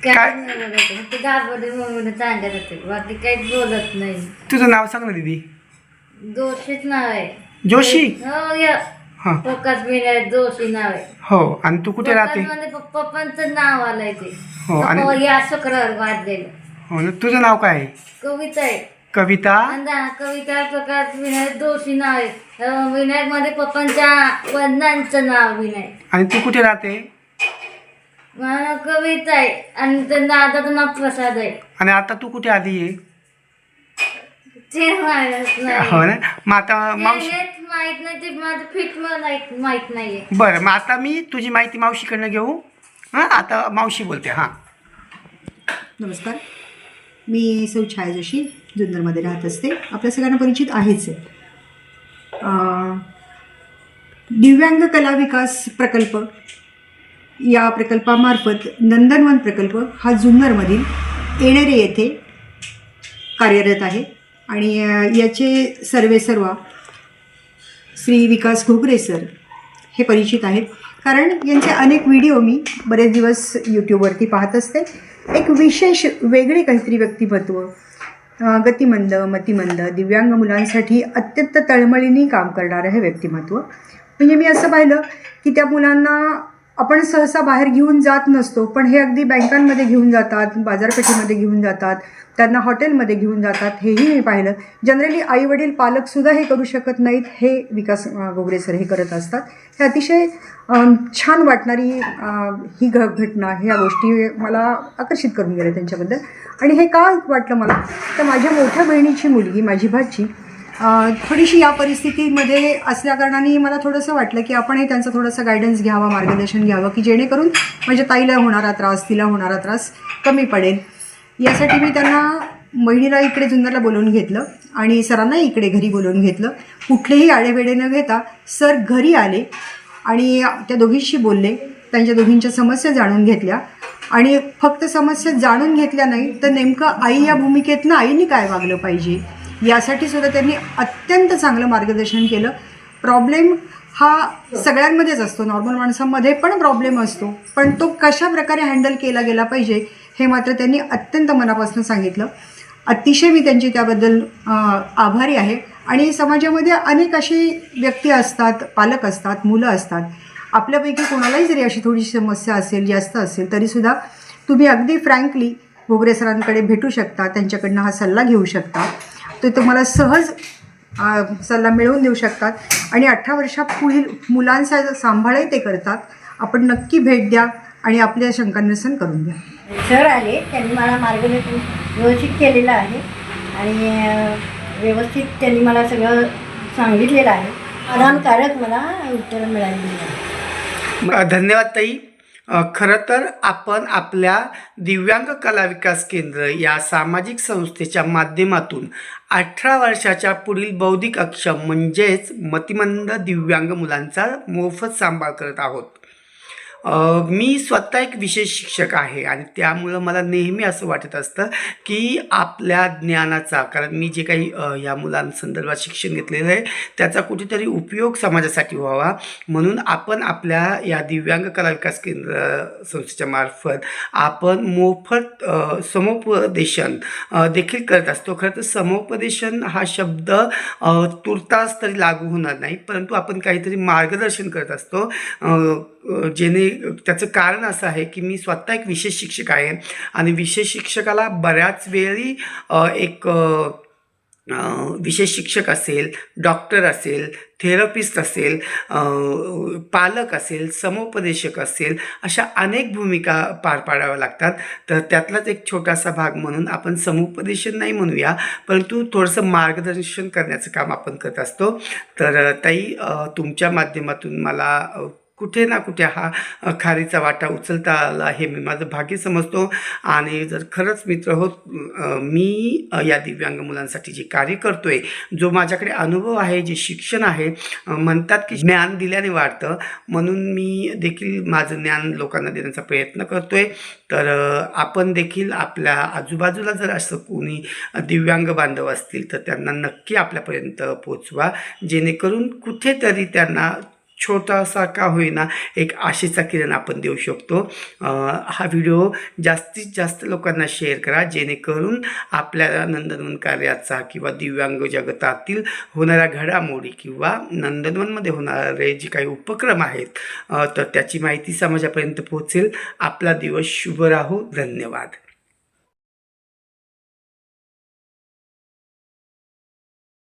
काय नाही बोलत ते गाबडे म्हणून सांगत होते बाकी काहीच बोलत नाही. तुझं नाव सांग ना दीदी. जोशीच नाव आहे. जोशी. हो या हां प्रकाश विनायक जोशी नाव आहे. हो. आणि तू कुठे राहते? मध्ये पप्पांचं नाव आलंय ते. हो. आणि या शुक्रवार वाढलेलं. हो ना, तुझं नाव काय आहे? कविता आहे. कविता. कविता प्रकाश विनायक जोशी नाव आहे. विनायक मध्ये पप्पांच्या वडिलांचं नाव विनायक. आणि तू कुठे राहते? कविता आहे आणि दादाचं नाव प्रसाद आहे. आणि आता तू कुठे आली आहे? ते माहित नाही. हो ना. मग आता मावशी माहित नाही ते माझं फिट मला माहित नाहीये. बरं, मग आता मी तुझी माहिती मावशीकडनं घेऊ. हां, आता मावशी बोलते. हां. नमस्कार, मी सौ छाया जोशी जुन्नरमध्ये राहत असते. आपल्या सगळ्यांना परिचित आहेच आहे. दिव्यांग कला विकास प्रकल्प या प्रकल्पामार्फत नंदनवन प्रकल्प हा जुन्नरमधील येणेरे येथे कार्यरत आहे. आणि याचे सर्व श्री विकास घोगरे सर हे परिचित आहेत, कारण यांचे अनेक व्हिडिओ मी बरेच दिवस यूट्यूबवरती पाहत असते. एक विशेष वेगळे काहीतरी व्यक्तिमत्व, गतिमंद मतिमंद दिव्यांग मुलांसाठी अत्यंत तळमळीने काम करणारं हे व्यक्तिमत्व. म्हणजे मी असं पाहिलं की त्या मुलांना आपण सहसा बाहेर घेऊन जात नसतो, पण हे अगदी बँकांमध्ये घेऊन जातात, बाजारपेठेमध्ये घेऊन जातात, त्यांना हॉटेलमध्ये घेऊन जातात. हेही मी पाहिलं. जनरली आईवडील पालकसुद्धा हे करू शकत नाहीत, हे विकास घोगरे सर हे करत असतात. हे अतिशय छान वाटणारी ही घटना, ह्या गोष्टी मला आकर्षित करून गेल्या त्यांच्याबद्दल. आणि हे का वाटलं मला, तर माझ्या मोठ्या बहिणीची मुलगी, माझी भाची, थोडीशी या परिस्थितीमध्ये असल्याकारणाने मला थोडंसं वाटलं की आपणही त्यांचा थोडंसं गायडन्स घ्यावा, मार्गदर्शन घ्यावं, की जेणेकरून माझ्या ताईला होणारा त्रास, तिला होणारा त्रास कमी पडेल. यासाठी मी त्यांना बहिणीला इकडे जुन्नरला बोलवून घेतलं आणि सरांना इकडे घरी बोलवून घेतलं. कुठलेही आडेवेडे न घेता सर घरी आले आणि त्या दोघींशी बोलले, त्यांच्या दोघींच्या समस्या जाणून घेतल्या. आणि फक्त समस्या जाणून घेतल्या नाही, तर नेमकं आई या भूमिकेतनं आईने काय वागलं पाहिजे यासाठी सुद्धा त्यांनी अत्यंत चांगलं मार्गदर्शन केलं. प्रॉब्लेम हा सगळ्यांमध्येच असतो, नॉर्मल माणसांमध्ये पण प्रॉब्लेम असतो, पण तो कशा प्रकारे हँडल केला गेला पाहिजे हे मात्र त्यांनी अत्यंत मनापासून सांगितलं. अतिशय मी त्यांची त्याबद्दल आभारी आहे. आणि समाजामध्ये अनेक अशी व्यक्ती असतात, पालक असतात, मुलं असतात. आपल्यापैकी कोणालाही जरी अशी थोडीशी समस्या असेल, जास्त असेल, तरीसुद्धा तुम्ही अगदी फ्रँकली घोगरे सरांकडे भेटू शकता, त्यांच्याकडनं हा सल्ला घेऊ शकता. ते तुम्हाला सहज सल्ला मिळवून देऊ शकतात. आणि 18 वर्षापुढील मुलांचा सांभाळही ते करतात. आपण नक्की भेट द्या आणि आपल्या शंकानिरसन करून द्या. सर आले, त्यांनी मला मार्गदर्शन व्यवस्थित केलेलं आहे आणि व्यवस्थित त्यांनी मला सगळं सांगितलेलं आहे. आरामकारक मला उत्तरं मिळालेली आहे. धन्यवाद ताई. खरं तर आपण आपल्या दिव्यांग कला विकास केंद्र या सामाजिक संस्थेच्या माध्यमातून 18 वर्षाच्या पुढील बौद्धिक अक्षम म्हणजेच मतिमंद दिव्यांग मुलांचा मोफत सांभाळ करत आहोत. मी स्वतः एक विशेष शिक्षक आहे आणि त्यामुळं मला नेहमी असं वाटत असतं की आपल्या ज्ञानाचा, कारण मी जे काही या मुलांसंदर्भात शिक्षण घेतलेलं आहे त्याचा कुठेतरी उपयोग समाजासाठी व्हावा, म्हणून आपण आपल्या या दिव्यांग कला विकास केंद्र संस्थेच्या मार्फत आपण मोफत समुपदेशन देखील करत असतो. खरं तर समुपदेशन हा शब्द तुर्तास तरी लागू होणार नाही, परंतु आपण काहीतरी मार्गदर्शन करत असतो. त्याचं कारण असं आहे की मी स्वतः एक विशेष शिक्षक आहे आणि विशेष शिक्षकाला बऱ्याच वेळी एक विशेष शिक्षक असेल, डॉक्टर असेल, थेरपिस्ट असेल, पालक असेल, समुपदेशक असेल, अशा अनेक भूमिका पार पाडाव्या लागतात. तर त्यातलाच एक छोटासा भाग म्हणून आपण समुपदेशन नाही म्हणूया, परंतु थोडंसं मार्गदर्शन करण्याचं काम आपण करत असतो. तर ताई, तुमच्या माध्यमातून मला कुठे ना कुठे हा खारीचा वाटा उचलता आला हे मी माझं भाग्य समजतो. आणि जर खरंच मित्र होत मी या दिव्यांग मुलांसाठी जे कार्य करतो आहे, जो माझ्याकडे अनुभव आहे, जे शिक्षण आहे, म्हणतात की ज्ञान दिल्याने वाढतं, म्हणून मी देखील माझं ज्ञान लोकांना देण्याचा प्रयत्न करतो आहे. तर आपण देखील आपल्या आजूबाजूला जर असं कोणी दिव्यांग बांधव असतील तर त्यांना नक्की आपल्यापर्यंत पोचवा, जेणेकरून कुठेतरी त्यांना छोटासा का होईना एक आशेचा किरण आपण देऊ शकतो. हा व्हिडिओ जास्तीत जास्त लोकांना शेअर करा, जेणेकरून आपल्या नंदनवन कार्याचा किंवा दिव्यांग जगतातील होणाऱ्या घडामोडी किंवा नंदनवनमध्ये होणारे जे काही उपक्रम आहेत तर त्याची माहिती समाजापर्यंत पोहोचेल. आपला दिवस शुभ राहो. धन्यवाद.